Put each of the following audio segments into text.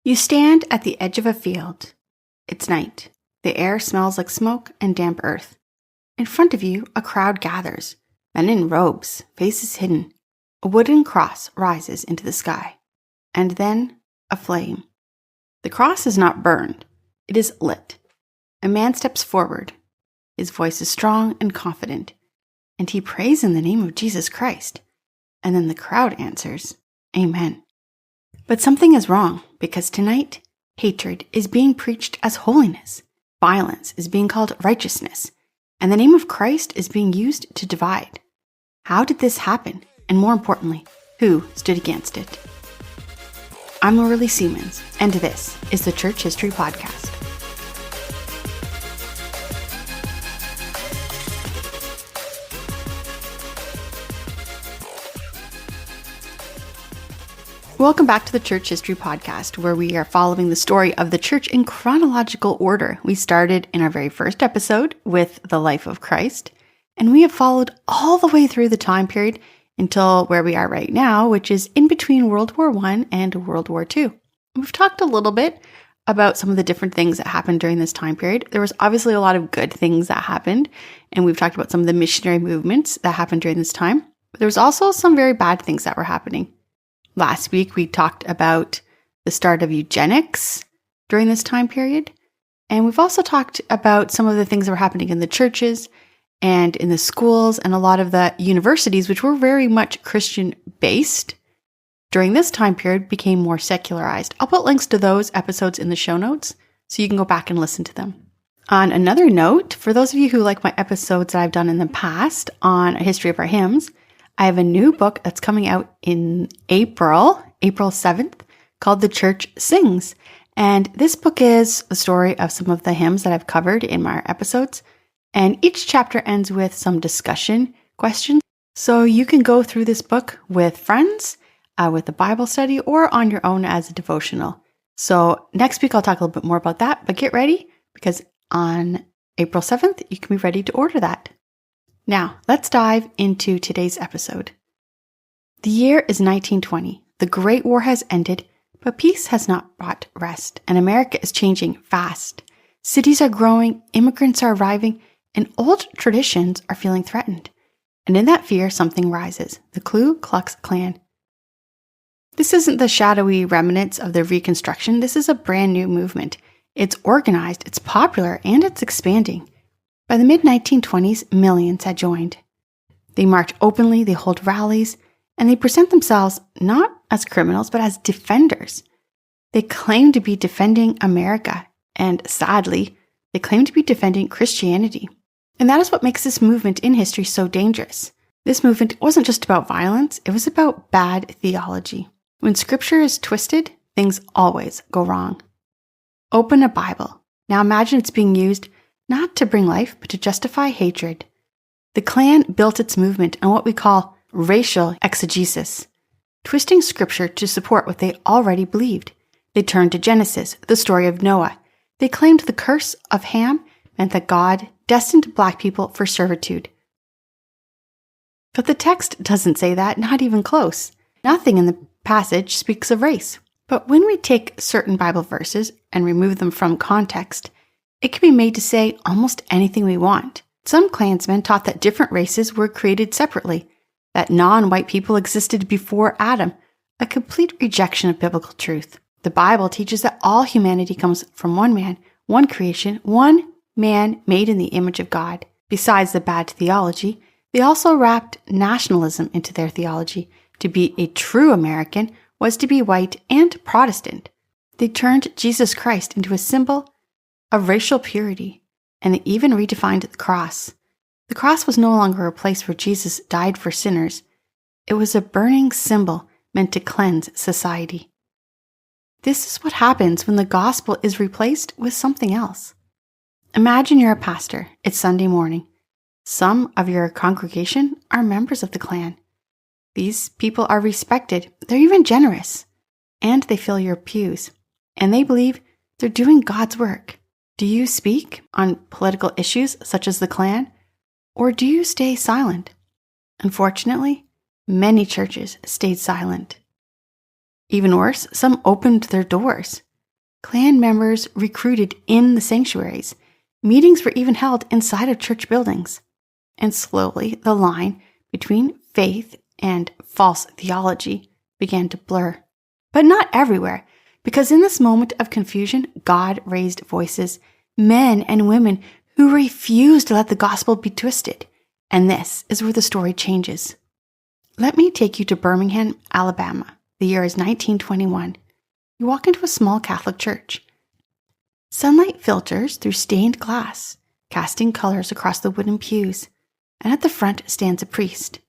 You stand at the edge of a field. It's night. The air smells like smoke and damp earth. In front of you, a crowd gathers, men in robes, faces hidden. A wooden cross rises into the sky, and then a flame. The cross is not burned. It is lit. A man steps forward. His voice is strong and confident, and he prays in the name of Jesus Christ. And then the crowd answers, Amen. But something is wrong, because tonight, hatred is being preached as holiness. Violence is being called righteousness, and the name of Christ is being used to divide. How did this happen? And more importantly, who stood against it? I'm Lorelee Siemens, and this is the Church History Podcast. Welcome back to the Church History Podcast, where we are following the story of the church in chronological order. We started in our very first episode with the life of Christ, and we have followed all the way through the time period until where we are right now, which is in between World War I and World War II. We've talked a little bit about some of the different things that happened during this time period. There was obviously a lot of good things that happened, and we've talked about some of the missionary movements that happened during this time. But there was also some very bad things that were happening. Last week, we talked about the start of eugenics during this time period. And we've also talked about some of the things that were happening in the churches and in the schools and a lot of the universities, which were very much Christian-based during this time period, became more secularized. I'll put links to those episodes in the show notes so you can go back and listen to them. On another note, for those of you who like my episodes that I've done in the past on a history of our hymns, I have a new book that's coming out in April 7th, called The Church Sings. And this book is the story of some of the hymns that I've covered in my episodes. And each chapter ends with some discussion questions. So you can go through this book with friends, with a Bible study, or on your own as a devotional. So next week I'll talk a little bit more about that, but get ready because on April 7th, you can be ready to order that. Now, let's dive into today's episode. The year is 1920. The Great War has ended, but peace has not brought rest, and America is changing fast. Cities are growing, immigrants are arriving, and old traditions are feeling threatened. And in that fear, something rises, the Ku Klux Klan. This isn't the shadowy remnants of the Reconstruction. This is a brand new movement. It's organized, it's popular, and it's expanding. By the mid-1920s, millions had joined. They march openly, they hold rallies, and they present themselves not as criminals, but as defenders. They claim to be defending America, and sadly, they claim to be defending Christianity. And that is what makes this movement in history so dangerous. This movement wasn't just about violence, it was about bad theology. When scripture is twisted, things always go wrong. Open a Bible. Now imagine it's being used not to bring life, but to justify hatred. The Klan built its movement on what we call racial exegesis, twisting scripture to support what they already believed. They turned to Genesis, the story of Noah. They claimed the curse of Ham meant that God destined black people for servitude. But the text doesn't say that, not even close. Nothing in the passage speaks of race. But when we take certain Bible verses and remove them from context, it can be made to say almost anything we want. Some Klansmen taught that different races were created separately, that non-white people existed before Adam, a complete rejection of biblical truth. The Bible teaches that all humanity comes from one man, one creation, one man made in the image of God. Besides the bad theology, they also wrapped nationalism into their theology. To be a true American was to be white and Protestant. They turned Jesus Christ into a symbol of racial purity, and they even redefined the cross. The cross was no longer a place where Jesus died for sinners. It was a burning symbol meant to cleanse society. This is what happens when the gospel is replaced with something else. Imagine you're a pastor. It's Sunday morning. Some of your congregation are members of the Klan. These people are respected. They're even generous. And they fill your pews. And they believe they're doing God's work. Do you speak on political issues such as the Klan, or do you stay silent? Unfortunately, many churches stayed silent. Even worse, some opened their doors. Klan members recruited in the sanctuaries. Meetings were even held inside of church buildings. And slowly, the line between faith and false theology began to blur. But not everywhere, because in this moment of confusion, God raised voices, men and women who refused to let the gospel be twisted. And this is where the story changes. Let me take you to Birmingham, Alabama. The year is 1921. You walk into a small Catholic church. Sunlight filters through stained glass, casting colors across the wooden pews, and at the front stands a priest,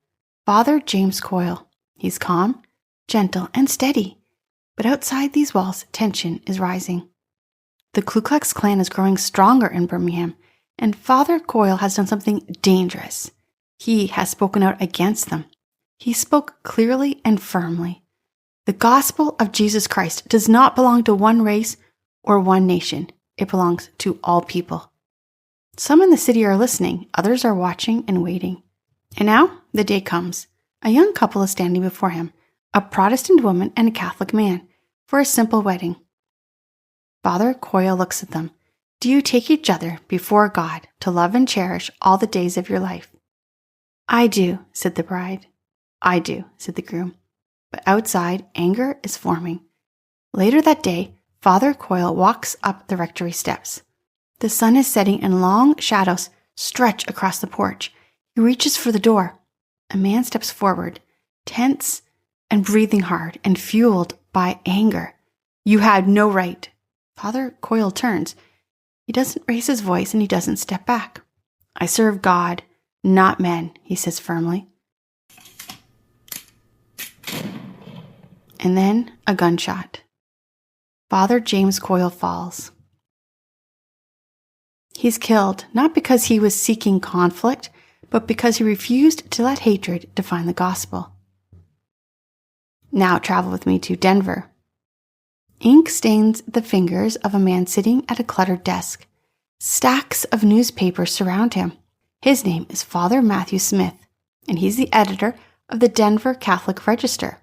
Father James Coyle. He's calm, gentle, and steady, but outside these walls, tension is rising. The Ku Klux Klan is growing stronger in Birmingham, and Father Coyle has done something dangerous. He has spoken out against them. He spoke clearly and firmly. The gospel of Jesus Christ does not belong to one race or one nation. It belongs to all people. Some in the city are listening, others are watching and waiting. And now the day comes. A young couple is standing before him, a Protestant woman and a Catholic man, for a simple wedding. Father Coyle looks at them. Do you take each other before God to love and cherish all the days of your life? I do, said the bride. I do, said the groom. But outside, anger is forming. Later that day, Father Coyle walks up the rectory steps. The sun is setting and long shadows stretch across the porch. He reaches for the door. A man steps forward, tense and breathing hard and fueled by anger. You had no right. Father Coyle turns. He doesn't raise his voice and he doesn't step back. I serve God, not men, he says firmly. And then a gunshot. Father James Coyle falls. He's killed not because he was seeking conflict, but because he refused to let hatred define the gospel. Now travel with me to Denver. Ink stains the fingers of a man sitting at a cluttered desk. Stacks of newspapers surround him. His name is Father Matthew Smith, and he's the editor of the Denver Catholic Register.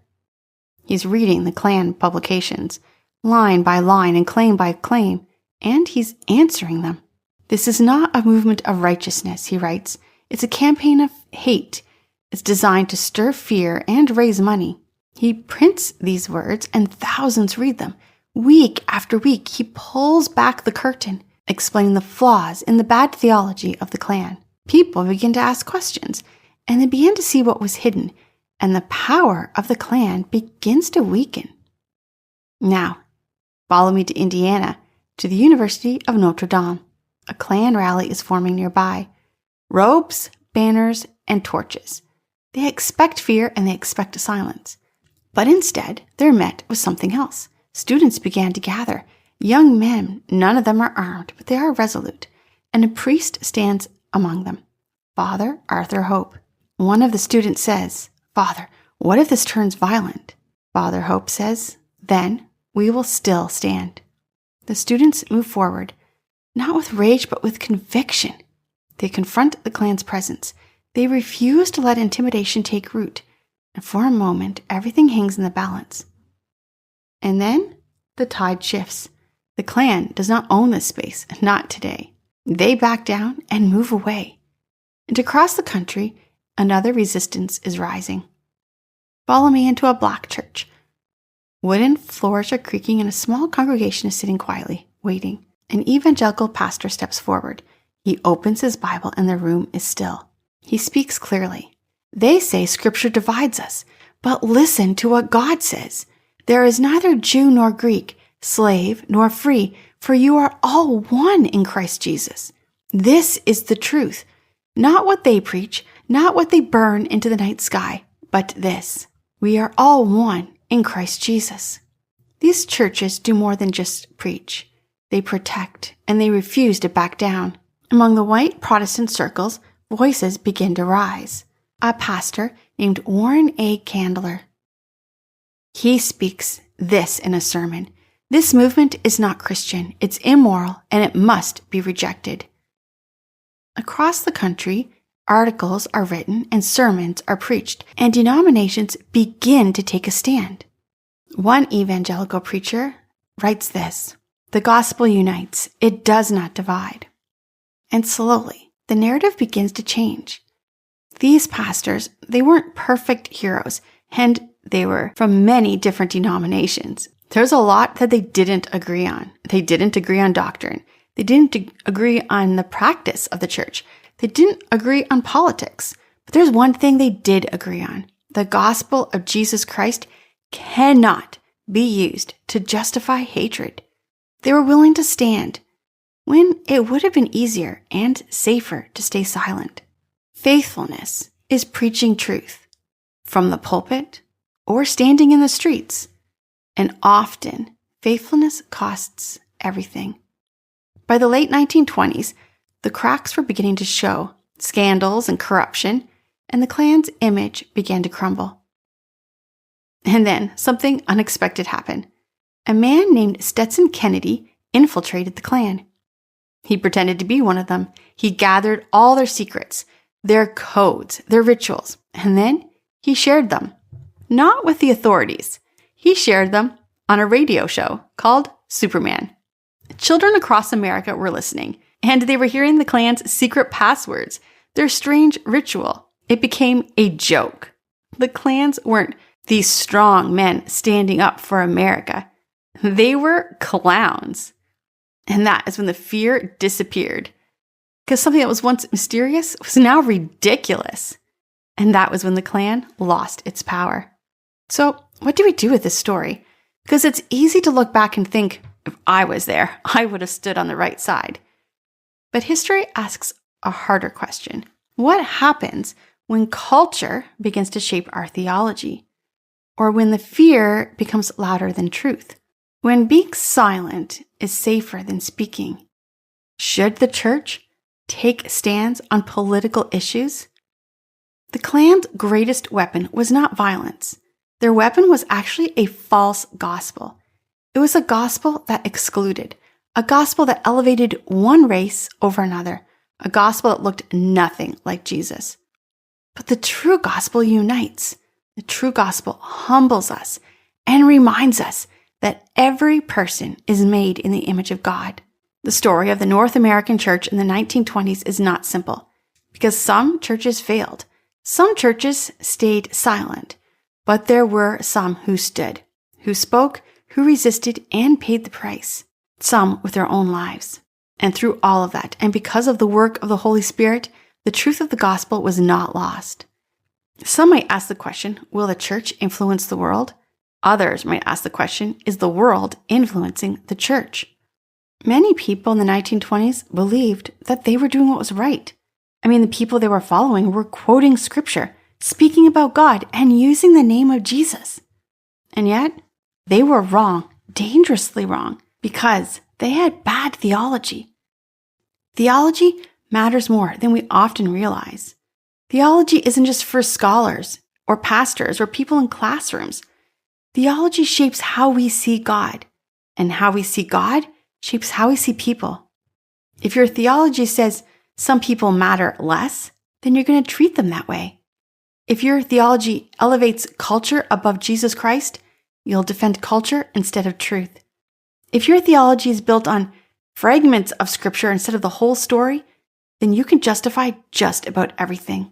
He's reading the Klan publications, line by line and claim by claim, and he's answering them. This is not a movement of righteousness, he writes. It's a campaign of hate. It's designed to stir fear and raise money. He prints these words and thousands read them. Week after week, he pulls back the curtain, explaining the flaws in the bad theology of the Klan. People begin to ask questions, and they begin to see what was hidden, and the power of the Klan begins to weaken. Now, follow me to Indiana, to the University of Notre Dame. A Klan rally is forming nearby. Robes, banners, and torches. They expect fear and they expect silence. But instead, they're met with something else. Students began to gather. Young men, none of them are armed, but they are resolute. And a priest stands among them, Father Arthur Hope. One of the students says, Father, what if this turns violent? Father Hope says, then we will still stand. The students move forward, not with rage, but with conviction. They confront the Klan's presence. They refuse to let intimidation take root. And for a moment, everything hangs in the balance. And then the tide shifts. The Klan does not own this space, not today. They back down and move away. And across the country, another resistance is rising. Follow me into a black church. Wooden floors are creaking and a small congregation is sitting quietly, waiting. An evangelical pastor steps forward. He opens his Bible and the room is still. He speaks clearly. They say Scripture divides us, but listen to what God says. There is neither Jew nor Greek, slave nor free, for you are all one in Christ Jesus. This is the truth. Not what they preach, not what they burn into the night sky, but this. We are all one in Christ Jesus. These churches do more than just preach. They protect, and they refuse to back down. Among the white Protestant circles, voices begin to rise. A pastor named Warren A. Candler. He speaks this in a sermon. This movement is not Christian, it's immoral, and it must be rejected. Across the country, articles are written and sermons are preached, and denominations begin to take a stand. One evangelical preacher writes this, The gospel unites. It does not divide. And slowly, the narrative begins to change. These pastors, they weren't perfect heroes, and they were from many different denominations. There's a lot that they didn't agree on. They didn't agree on doctrine. They didn't agree on the practice of the church. They didn't agree on politics. But there's one thing they did agree on. The gospel of Jesus Christ cannot be used to justify hatred. They were willing to stand when it would have been easier and safer to stay silent. Faithfulness is preaching truth from the pulpit or standing in the streets. And often, faithfulness costs everything. By the late 1920s, the cracks were beginning to show, scandals and corruption, and the Klan's image began to crumble. And then something unexpected happened. A man named Stetson Kennedy infiltrated the Klan. He pretended to be one of them. He gathered all their secrets, their codes, their rituals, and then he shared them. Not with the authorities. He shared them on a radio show called Superman. Children across America were listening, and they were hearing the Klan's secret passwords, their strange ritual. It became a joke. The Klans weren't these strong men standing up for America. They were clowns. And that is when the fear disappeared. Because something that was once mysterious was now ridiculous. And that was when the Klan lost its power. So, what do we do with this story? Because it's easy to look back and think, if I was there, I would have stood on the right side. But history asks a harder question. What happens when culture begins to shape our theology? Or when the fear becomes louder than truth? When being silent is safer than speaking? Should the church take stands on political issues? The Klan's greatest weapon was not violence. Their weapon was actually a false gospel. It was a gospel that excluded, a gospel that elevated one race over another, a gospel that looked nothing like Jesus. But the true gospel unites. The true gospel humbles us and reminds us that every person is made in the image of God. The story of the North American church in the 1920s is not simple, because some churches failed. Some churches stayed silent, but there were some who stood, who spoke, who resisted, and paid the price, some with their own lives. And through all of that, and because of the work of the Holy Spirit, the truth of the gospel was not lost. Some might ask the question, will the church influence the world? Others might ask the question, is the world influencing the church? Many people in the 1920s believed that they were doing what was right. I mean, the people they were following were quoting scripture, speaking about God, and using the name of Jesus. And yet, they were wrong, dangerously wrong, because they had bad theology. Theology matters more than we often realize. Theology isn't just for scholars or pastors or people in classrooms. Theology shapes how we see God, and how we see God shapes how we see people. If your theology says some people matter less, then you're going to treat them that way. If your theology elevates culture above Jesus Christ, you'll defend culture instead of truth. If your theology is built on fragments of scripture instead of the whole story, then you can justify just about everything.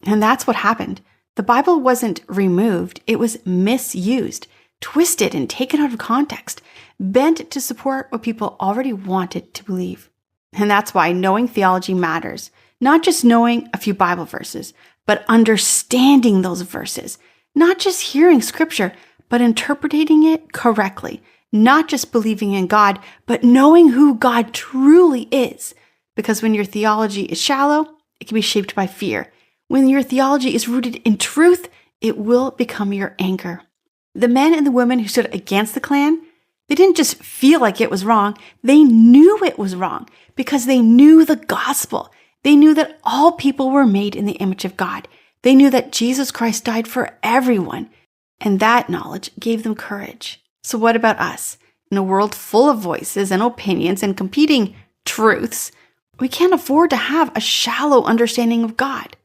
And that's what happened. The Bible wasn't removed, it was misused, twisted and taken out of context, bent to support what people already wanted to believe. And that's why knowing theology matters. Not just knowing a few Bible verses, but understanding those verses. Not just hearing scripture, but interpreting it correctly. Not just believing in God, but knowing who God truly is. Because when your theology is shallow, it can be shaped by fear. When your theology is rooted in truth, it will become your anchor. The men and the women who stood against the Klan, they didn't just feel like it was wrong. They knew it was wrong because they knew the gospel. They knew that all people were made in the image of God. They knew that Jesus Christ died for everyone. And that knowledge gave them courage. So what about us? In a world full of voices and opinions and competing truths, we can't afford to have a shallow understanding of God.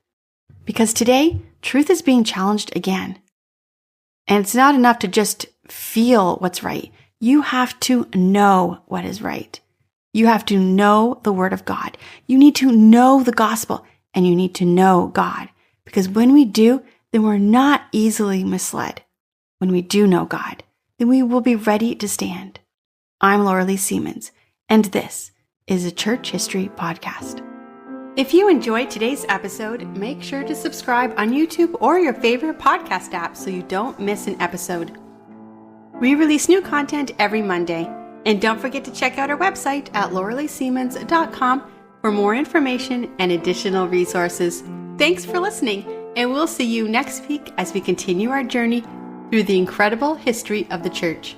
Because today, truth is being challenged again. And it's not enough to just feel what's right. you have to know what is right. You have to know the Word of God. You need to know the gospel, and you need to know God. Because when we do, then we're not easily misled. When we do know God, then we will be ready to stand. I'm Lorelee Siemens, and this is a Church History Podcast. If you enjoyed today's episode, make sure to subscribe on YouTube or your favorite podcast app so you don't miss an episode. We release new content every Monday, and don't forget to check out our website at LoreleeSiemens.com for more information and additional resources. Thanks for listening, and we'll see you next week as we continue our journey through the incredible history of the church.